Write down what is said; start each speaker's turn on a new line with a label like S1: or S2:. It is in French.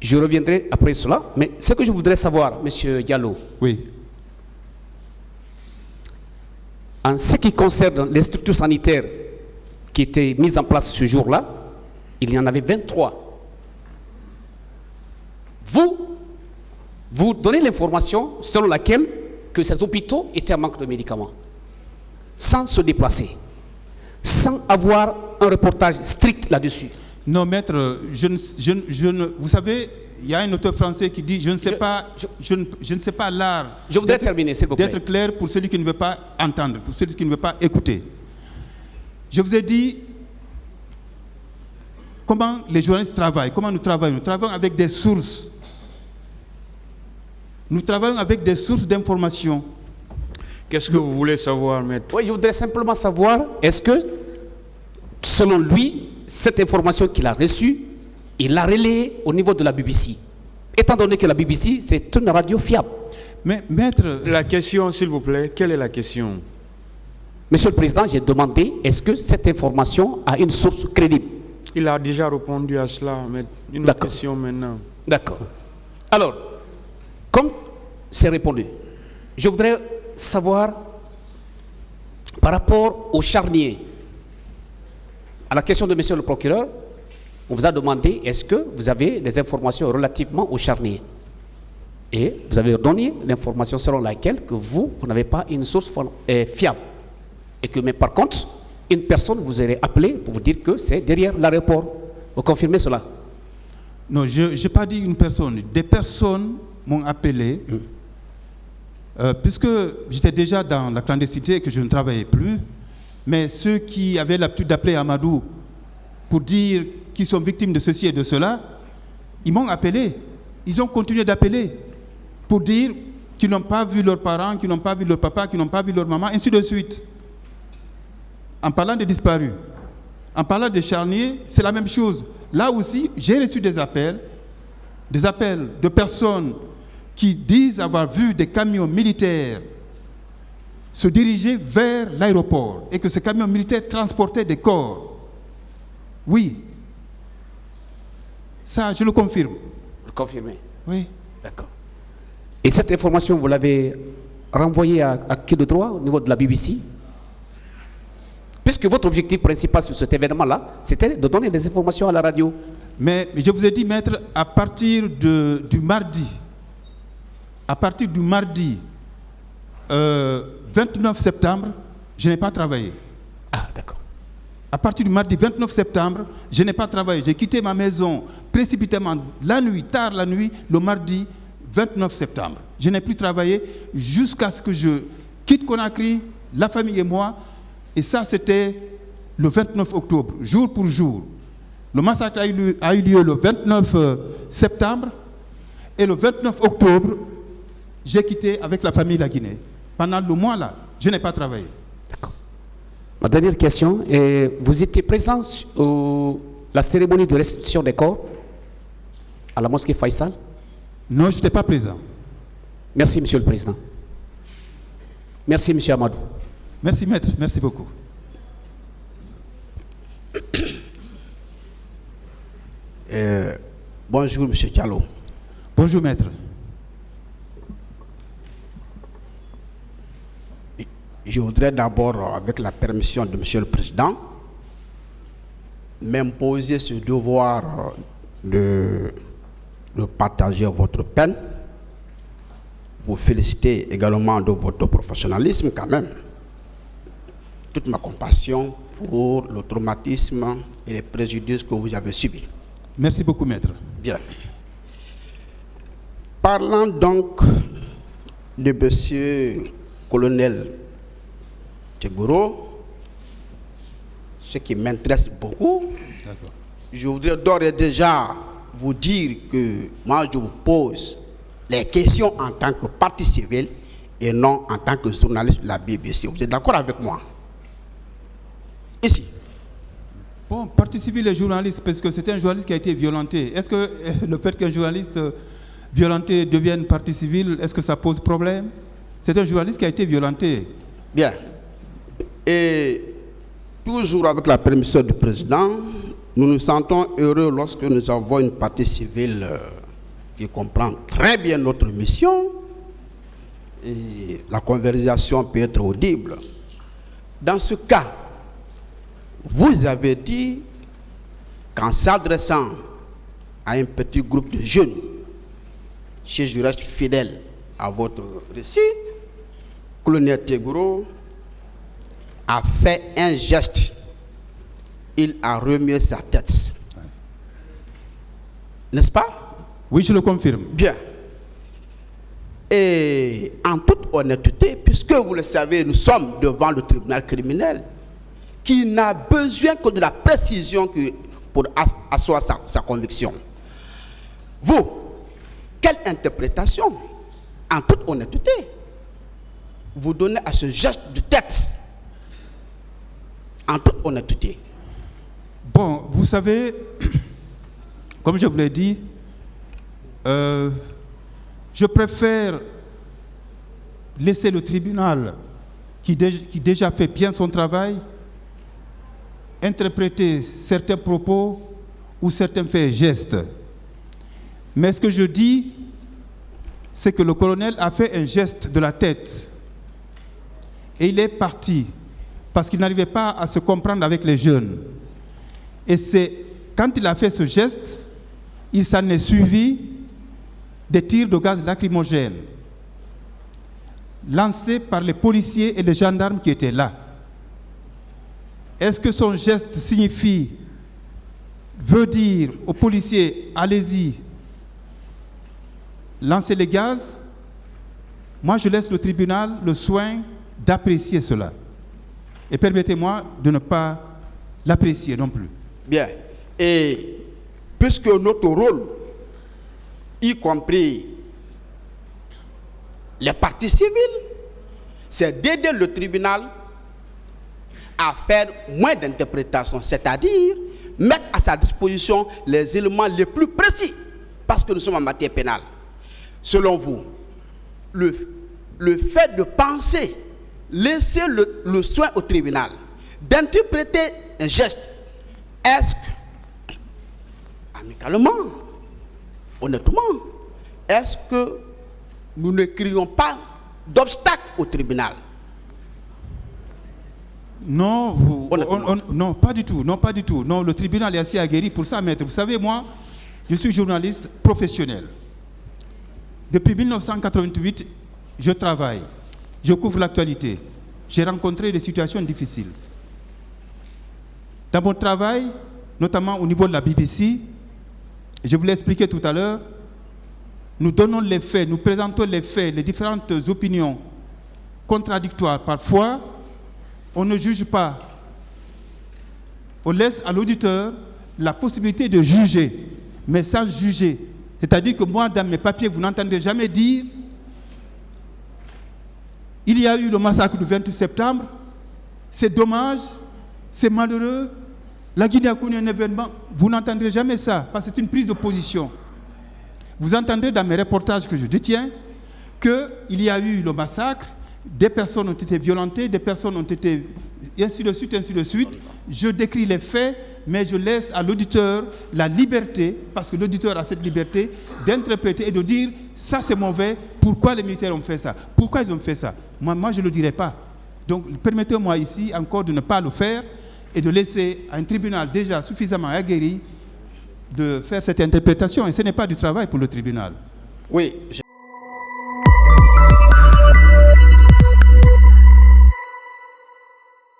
S1: Je reviendrai après cela. Mais ce que je voudrais savoir, M. Diallo,
S2: Oui.
S1: en ce qui concerne les structures sanitaires qui étaient mises en place ce jour-là, il y en avait 23. Vous donnez l'information selon laquelle que ces hôpitaux étaient en manque de médicaments, sans se déplacer, sans avoir un reportage strict là-dessus.
S2: Non, maître, vous savez, il y a un auteur français qui dit je ne sais pas l'art.
S1: Je voudrais terminer, s'il vous plaît.
S2: D'être clair pour celui qui ne veut pas entendre, pour celui qui ne veut pas écouter. Je vous ai dit comment les journalistes travaillent, comment nous travaillons. Nous travaillons avec des sources. Nous travaillons avec des sources d'information.
S3: Qu'est-ce que vous voulez savoir, maître?
S1: Oui, je voudrais simplement savoir, est-ce que, selon lui, cette information qu'il a reçue, il l'a relayée au niveau de la BBC, étant donné que la BBC, c'est une radio fiable.
S2: Mais, maître...
S3: La question, s'il vous plaît, quelle est la question?
S1: Monsieur le Président, j'ai demandé, est-ce que cette information a une source crédible?
S3: Il a déjà répondu à cela, maître. Une autre question maintenant.
S1: D'accord. Alors, comme c'est répondu, je voudrais savoir, par rapport au charnier, à la question de monsieur le procureur, on vous a demandé est-ce que vous avez des informations relativement au charnier. Et vous avez donné l'information selon laquelle que vous n'avez pas une source fiable. Et que, mais par contre, une personne vous aurait appelé pour vous dire que c'est derrière l'aéroport. Vous confirmez cela?
S2: Non, je n'ai pas dit une personne. Des personnes m'ont appelé, puisque j'étais déjà dans la clandestinité et que je ne travaillais plus. Mais ceux qui avaient l'habitude d'appeler Amadou pour dire qu'ils sont victimes de ceci et de cela, ils m'ont appelé. Ils ont continué d'appeler pour dire qu'ils n'ont pas vu leurs parents, qu'ils n'ont pas vu leur papa, qu'ils n'ont pas vu leur maman, ainsi de suite. En parlant des disparus, en parlant des charniers, c'est la même chose. Là aussi, j'ai reçu des appels de personnes qui disent avoir vu des camions militaires se diriger vers l'aéroport et que ces camions militaires transportaient des corps. Oui. Ça, je le confirme.
S1: Vous confirmez?
S2: Oui.
S1: D'accord. Et cette information, vous l'avez renvoyée à qui de droit au niveau de la BBC? Puisque votre objectif principal sur cet événement-là, c'était de donner des informations à la radio.
S2: Mais je vous ai dit, maître, à partir du mardi 29 septembre, je n'ai pas travaillé.
S1: Ah, d'accord.
S2: À partir du mardi 29 septembre, je n'ai pas travaillé. J'ai quitté ma maison précipitamment la nuit, tard la nuit, le mardi 29 septembre. Je n'ai plus travaillé jusqu'à ce que je quitte Conakry, la famille et moi. Et ça, c'était le 29 octobre, jour pour jour. Le massacre a eu lieu le 29 septembre. Et le 29 octobre, j'ai quitté avec la famille la Guinée. Pendant le mois là, je n'ai pas travaillé.
S1: D'accord. Ma dernière question, vous étiez présent à la cérémonie de restitution des corps à la mosquée Faisal?
S2: Non, je n'étais pas présent.
S1: Merci, Monsieur le Président. Merci, Monsieur Amadou.
S2: Merci, maître. Merci beaucoup.
S4: Bonjour, Monsieur Diallo.
S2: Bonjour, maître.
S4: Je voudrais d'abord, avec la permission de Monsieur le Président, m'imposer ce devoir de partager votre peine. Vous féliciter également de votre professionnalisme quand même. Toute ma compassion pour le traumatisme et les préjudices que vous avez subis.
S2: Merci beaucoup, maître.
S4: Bien. Parlant donc de monsieur colonel Tchegoro, ce qui m'intéresse beaucoup, je voudrais d'ores et déjà vous dire que moi je vous pose les questions en tant que partie civile et non en tant que journaliste de la BBC. Vous êtes d'accord avec moi? Ici.
S2: Bon, partie civile et journaliste, parce que c'est un journaliste qui a été violenté. Est-ce que le fait qu'un journaliste violenté devienne partie civile, est-ce que ça pose problème? C'est un journaliste qui a été violenté.
S4: Bien. Et toujours avec la permission du président, nous nous sentons heureux lorsque nous avons une partie civile je comprends très bien notre mission et la conversation peut être audible. Dans ce cas, vous avez dit qu'en s'adressant à un petit groupe de jeunes, si je reste fidèle à votre récit, colonel Teguro a fait un geste. Il a remué sa tête. N'est-ce pas?
S2: Oui, je le confirme.
S4: Bien. Et en toute honnêteté, puisque vous le savez, nous sommes devant le tribunal criminel qui n'a besoin que de la précision pour asseoir sa conviction. Vous, quelle interprétation, en toute honnêteté, vous donnez à ce geste de tête? En toute honnêteté.
S2: Bon, vous savez, comme je vous l'ai dit, je préfère laisser le tribunal qui déjà fait bien son travail interpréter certains propos ou certains faits et gestes. Mais ce que je dis, c'est que le colonel a fait un geste de la tête et il est parti parce qu'il n'arrivait pas à se comprendre avec les jeunes. Et c'est quand il a fait ce geste, il s'en est suivi des tirs de gaz lacrymogène lancés par les policiers et les gendarmes qui étaient là. Est-ce que son geste veut dire aux policiers, allez-y, lancez les gaz? Moi, je laisse le tribunal le soin d'apprécier cela. Et permettez-moi de ne pas l'apprécier non plus.
S4: Bien. Et puisque notre rôle, y compris les parties civiles, c'est d'aider le tribunal à faire moins d'interprétations, c'est-à-dire mettre à sa disposition les éléments les plus précis, parce que nous sommes en matière pénale. Selon vous, le fait de penser, laisser le soin au tribunal, d'interpréter un geste, est-ce que, amicalement, honnêtement, est-ce que nous ne créons pas d'obstacle au tribunal?
S2: Non, non, pas du tout, non, pas du tout. Non, le tribunal est assez aguerri pour ça, maître. Vous savez, moi, je suis journaliste professionnel. Depuis 1988, je travaille, je couvre l'actualité. J'ai rencontré des situations difficiles. Dans mon travail, notamment au niveau de la BBC, je vous l'ai expliqué tout à l'heure, nous donnons les faits, nous présentons les faits, les différentes opinions contradictoires. Parfois, on ne juge pas. On laisse à l'auditeur la possibilité de juger, mais sans juger. C'est-à-dire que moi, dans mes papiers, vous n'entendrez jamais dire il y a eu le massacre du 28 septembre, c'est dommage, c'est malheureux, la Guinée a connu un événement. Vous n'entendrez jamais ça, parce que c'est une prise de position. Vous entendrez dans mes reportages que je détiens qu'il y a eu le massacre, des personnes ont été violentées, des personnes ont été... et ainsi de suite, ainsi de suite. Je décris les faits, mais je laisse à l'auditeur la liberté, parce que l'auditeur a cette liberté, d'interpréter et de dire « ça c'est mauvais, pourquoi les militaires ont fait ça? Pourquoi ils ont fait ça ?» Moi, je ne le dirai pas. Donc, permettez-moi ici encore de ne pas le faire et de laisser à un tribunal déjà suffisamment aguerri de faire cette interprétation. Et ce n'est pas du travail pour le tribunal.
S4: Oui.